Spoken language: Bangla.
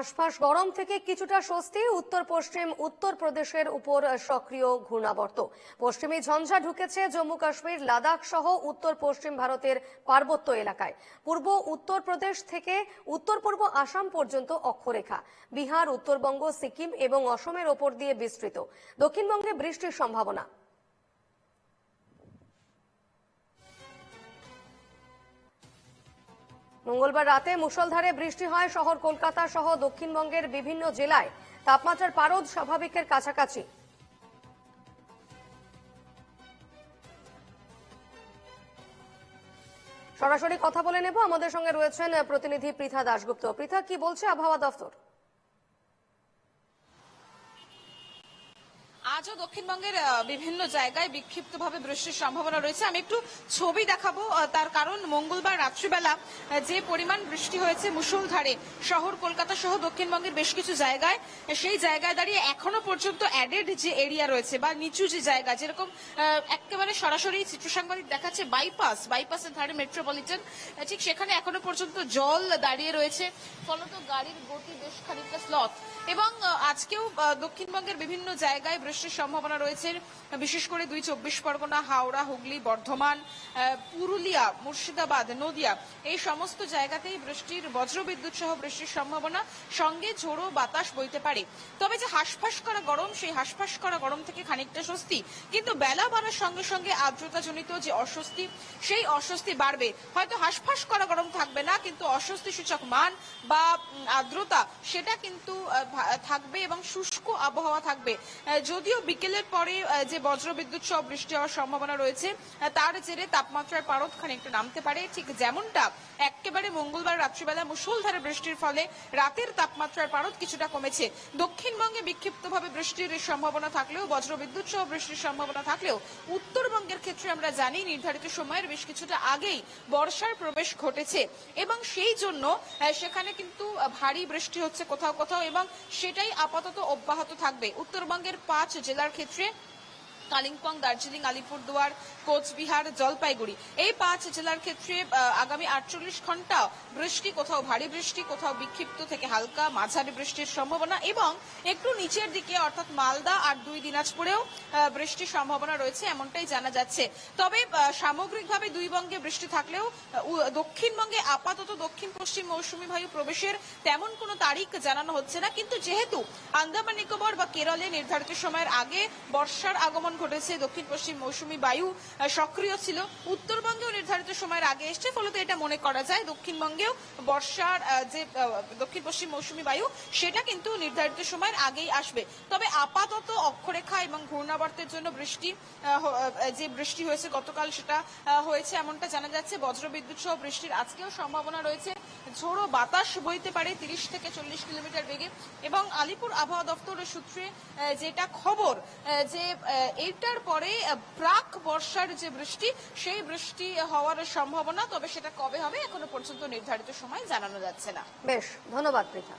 হাঁসফাঁস গরম থেকে কিছুটা স্বস্তি উত্তর পশ্চিম উত্তরপ্রদেশের উপর সক্রিয় ঘূর্ণাবর্ত। পশ্চিমী ঝঞ্ঝা ঢুকেছে জম্মু কাশ্মীর, লাদাখ সহ উত্তর পশ্চিম ভারতের পার্বত্য এলাকায়। পূর্ব উত্তরপ্রদেশ থেকে উত্তর পূর্ব আসাম পর্যন্ত অক্ষরেখা। বিহার, উত্তরবঙ্গ, সিকিম এবং অসমের ওপর দিয়ে বিস্তৃত। দক্ষিণবঙ্গে বৃষ্টির সম্ভাবনা। মঙ্গলবার রাতে মুষলধারে বৃষ্টি হয় শহর কলকাতা সহ দক্ষিণবঙ্গের বিভিন্ন জেলায়। তাপমাত্রার পারদ স্বাভাবিকের কাছাকাছি। সরাসরি কথা বলে নেব, আমাদের সঙ্গে রয়েছেন প্রতিনিধি পৃথা দাশগুপ্ত। পৃথা, কি বলছে আবহাওয়া দফতর? আজও দক্ষিণবঙ্গের বিভিন্ন জায়গায় বিক্ষিপ্তভাবে বৃষ্টির সম্ভাবনা রয়েছে। আমি একটু ছবি দেখাবো, তার কারণ মঙ্গলবার রাত্রিবেলা যে পরিমাণ বৃষ্টি হয়েছে মুষলধারে শহর কলকাতা সহ দক্ষিণবঙ্গের বেশ কিছু জায়গায়, সেই জায়গায় দাঁড়িয়ে এখনো পর্যন্ত অ্যাডেড যে এরিয়া রয়েছে বা নিচু যে জায়গা, যেরকম একেবারে সরাসরি চিত্র সাংবাদিক দেখাচ্ছে বাইপাসের ধারে মেট্রোপলিটন, ঠিক সেখানে এখনো পর্যন্ত জল দাঁড়িয়ে রয়েছে, ফলত গাড়ির গতি বেশ খানিকটা স্লথ। এবং আজকেও দক্ষিণবঙ্গের বিভিন্ন জায়গায় বৃষ্টির সম্ভাবনা রয়েছে, বিশেষ করে ২ পরগনা, হাওড়া, হুগলি, বর্ধমান, পুরুলিয়া, মুর্শিদাবাদ, নদিয়া, এই সমস্ত জায়গাতেই বৃষ্টির বজ্রবিদ্যুৎ সহ বৃষ্টির সম্ভাবনা, সঙ্গে ঝোড়ো বাতাস বইতে পারে। তবে যে হাঁসফাঁস করা গরম, সেই হাঁসফাঁস করা গরম থেকে খানিকটা স্বস্তি, কিন্তু বেলা বাড়ার সঙ্গে সঙ্গে আর্দ্রতাজনিত যে অস্বস্তি, সেই অস্বস্তি বাড়বে। হয়তো হাঁসফাঁস করা গরম থাকবে না, কিন্তু অস্বস্তি সূচক মান বা আর্দ্রতা সেটা কিন্তু থাকবে এবং শুষ্ক আবহাওয়া থাকবে। যদিও বিকেলের পরে যে বজ্রবিদ্যুৎ সহ বৃষ্টি হওয়ার সম্ভাবনা রয়েছে, তার জেরে তাপমাত্রার পারদ খানিকটা নামতে পারে, ঠিক যেমনটা একেবারে মঙ্গলবার রাত্রিবেলা মুষলধারে বৃষ্টির ফলে রাতের তাপমাত্রার পারদ কিছুটা কমেছে। দক্ষিণবঙ্গে বিক্ষিপ্তভাবে বৃষ্টির সম্ভাবনা থাকলেও, বজ্রবিদ্যুৎ সহ বৃষ্টির সম্ভাবনা থাকলেও, উত্তরবঙ্গের ক্ষেত্রে আমরা জানি নির্ধারিত সময়ের বেশ কিছুটা আগেই বর্ষার প্রবেশ ঘটেছে এবং সেই জন্য সেখানে কিন্তু ভারী বৃষ্টি হচ্ছে কোথাও কোথাও, এবং সেটাই আপাতত অব্যাহত থাকবে। উত্তরবঙ্গের 5 জেলার ক্ষেত্রে কালিম্পং, দার্জিলিং, আলিপুরদুয়ার, কোচবিহার, জলপাইগুড়ি, এই 5 জেলার ক্ষেত্রে আগামী 48 ঘন্টা বৃষ্টি, কোথাও ভারী বৃষ্টি, কোথাও বিক্ষিপ্ত থেকে হালকা মাঝারি বৃষ্টির সম্ভাবনা, এবং একটু নিচের দিকে অর্থাৎ মালদা আর 2 দিনাজপুরেও বৃষ্টির সম্ভাবনা রয়েছে, এমনটাই জানা যাচ্ছে। তবে সামগ্রিকভাবে দুই বঙ্গে বৃষ্টি থাকলেও দক্ষিণবঙ্গে আপাতত দক্ষিণ পশ্চিম মৌসুমী বায়ু প্রবেশের তেমন কোনো তারিখ জানানো হচ্ছে না, কিন্তু যেহেতু আন্দামান নিকোবর বা কেরলে নির্ধারিত সময়ের আগে বর্ষার আগমন ঘটেছে, দক্ষিণ পশ্চিম মৌসুমী বায়ু সক্রিয় ছিল, উত্তরবঙ্গেও নির্ধারিত সময়ের আগে এসছে, ফলত এটা মনে করা যায় দক্ষিণবঙ্গেও বর্ষার যে দক্ষিণ পশ্চিম মৌসুমী বায়ু সেটা কিন্তু নির্ধারিত সময়ের আগেই আসবে। তবে আপাতত অক্ষরেখা এবং ঘূর্ণাবর্তের জন্য যে বৃষ্টি হয়েছে গতকাল, সেটা হয়েছে এমনটা জানা যাচ্ছে। বজ্রবিদ্যুৎ সহ বৃষ্টির আজকেও সম্ভাবনা রয়েছে, ঝোড়ো বাতাস বইতে পারে 30 থেকে 40 কিলোমিটার বেগে। এবং আলিপুর আবহাওয়া দপ্তরের সূত্রে যেটা খবর, যে এইটার পরে প্রাক বর্ষার যে বৃষ্টি, সেই বৃষ্টি হওয়ার সম্ভাবনা, তবে সেটা কবে হবে এখনো পর্যন্ত নির্ধারিত সময় জানানো যাচ্ছে না। বেশ, ধন্যবাদ পৃথা।